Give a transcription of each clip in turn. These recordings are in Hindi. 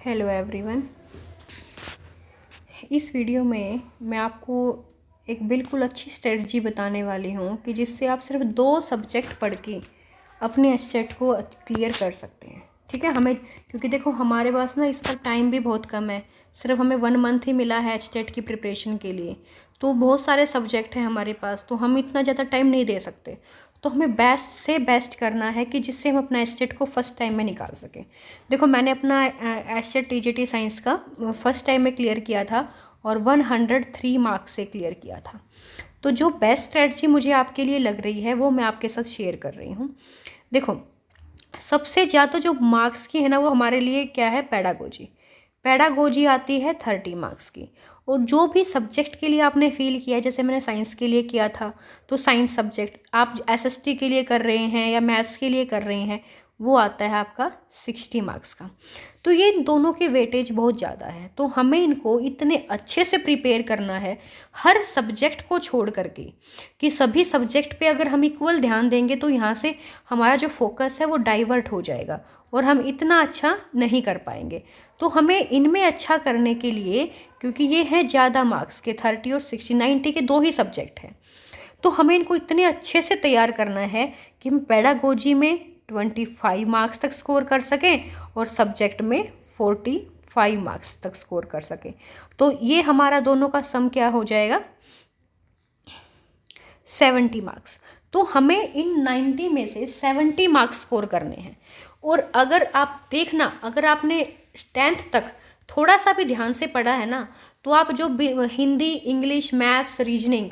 Hello everyone. इस वीडियो में मैं आपको एक बिल्कुल अच्छी स्ट्रेटजी बताने वाली हूँ कि जिससे आप सिर्फ 2 सब्जेक्ट पढ़ के अपने एचटेट को क्लियर कर सकते हैं। ठीक है, हमें क्योंकि देखो हमारे पास ना इसका टाइम भी बहुत कम है, सिर्फ हमें 1 मंथ ही मिला है एचटेट की प्रिपरेशन के लिए। तो बहुत सारे सब्जेक्ट हैं हमारे पास, तो हम इतना ज़्यादा टाइम नहीं दे सकते। तो हमें बेस्ट से बेस्ट करना है कि जिससे हम अपना एचटेट को फर्स्ट टाइम में निकाल सकें। देखो मैंने अपना एचटेट टीजीटी साइंस का फर्स्ट टाइम में क्लियर किया था और 103 मार्क्स से क्लियर किया था। तो जो बेस्ट स्ट्रेटजी मुझे आपके लिए लग रही है वो मैं आपके साथ शेयर कर रही हूँ। देखो सबसे ज़्यादा जो मार्क्स की है ना वो हमारे लिए क्या है, पेडागोजी। पेडागोजी आती है 30 मार्क्स की। और जो भी सब्जेक्ट के लिए आपने फील किया है, जैसे मैंने साइंस के लिए किया था तो साइंस सब्जेक्ट, आप एसएसटी के लिए कर रहे हैं या मैथ्स के लिए कर रहे हैं, वो आता है आपका 60 मार्क्स का। तो ये दोनों की वेटेज बहुत ज़्यादा है, तो हमें इनको इतने अच्छे से प्रिपेयर करना है हर सब्जेक्ट को छोड़ करके कि सभी सब्जेक्ट पे अगर हम इक्वल ध्यान देंगे तो यहाँ से हमारा जो फोकस है वो डाइवर्ट हो जाएगा और हम इतना अच्छा नहीं कर पाएंगे। तो हमें इनमें अच्छा करने के लिए, क्योंकि ये है ज़्यादा मार्क्स के 30 और 60, 90 के 2 ही सब्जेक्ट हैं, तो हमें इनको इतने अच्छे से तैयार करना है कि हम पेडागोजी में 25 मार्क्स तक स्कोर कर सकें और सब्जेक्ट में 45 मार्क्स तक स्कोर कर सकें। तो ये हमारा दोनों का सम क्या हो जाएगा, 70 मार्क्स। तो हमें इन 90 में से 70 मार्क्स स्कोर करने हैं। और अगर आप देखना, अगर आपने 10th तक थोड़ा सा भी ध्यान से पढ़ा है ना, तो आप जो हिंदी, इंग्लिश, मैथ्स, रीजनिंग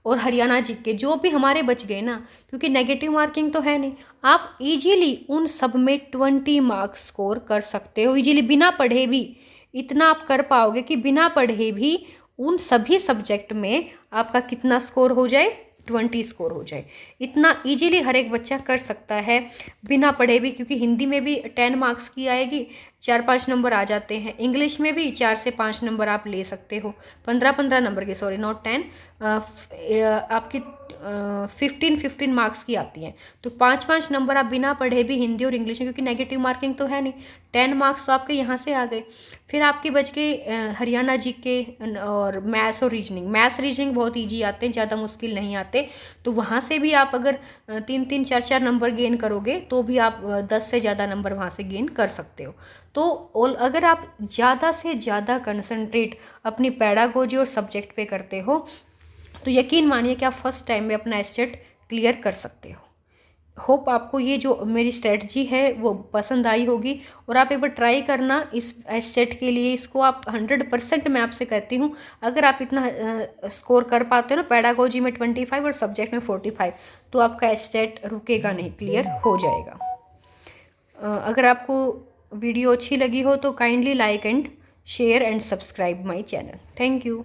और हरियाणा जीके जो भी हमारे बच गए ना, क्योंकि नेगेटिव मार्किंग तो है नहीं, आप इजीली उन सब में 20 मार्क्स स्कोर कर सकते हो इजीली, बिना पढ़े भी। इतना आप कर पाओगे कि बिना पढ़े भी उन सभी सब्जेक्ट में आपका कितना स्कोर हो जाए, 20 स्कोर हो जाए। इतना इजीली हर एक बच्चा कर सकता है बिना पढ़े भी, क्योंकि हिंदी में भी 10 मार्क्स की आएगी, 4-5 नंबर आ जाते हैं। इंग्लिश में भी 4 से 5 नंबर आप ले सकते हो, 15-15 नंबर के, सॉरी नॉट 10, आपकी 15-15 मार्क्स की आती हैं। तो 5-5 नंबर आप बिना पढ़े भी हिंदी और इंग्लिश में, क्योंकि नेगेटिव मार्किंग तो है नहीं, 10 मार्क्स तो आपके यहाँ से आ गए। फिर आपके बच के हरियाणा जीके और मैथ्स और रीजनिंग। मैथ्स रीजनिंग बहुत ईजी आते हैं, ज़्यादा मुश्किल नहीं आते। तो वहाँ से भी आप अगर 3-3, 4-4 नंबर गेन करोगे तो भी आप 10 से ज़्यादा नंबर वहाँ से गेन कर सकते हो। तो अगर आप ज़्यादा से ज़्यादा कंसंट्रेट अपनी पेडागोजी और सब्जेक्ट पे करते हो तो यकीन मानिए कि आप फर्स्ट टाइम में अपना एचटेट क्लियर कर सकते हो। होप आपको ये जो मेरी स्ट्रेटजी है वो पसंद आई होगी और आप एक बार ट्राई करना इस एचटेट के लिए। इसको आप 100% मैं आपसे कहती हूँ, अगर आप इतना स्कोर कर पाते हो ना, पेडागोजी में 25 और सब्जेक्ट में 45, तो आपका एचटेट रुकेगा नहीं, क्लियर हो जाएगा। अगर आपको वीडियो अच्छी लगी हो तो kindly like and share and subscribe my channel. Thank you.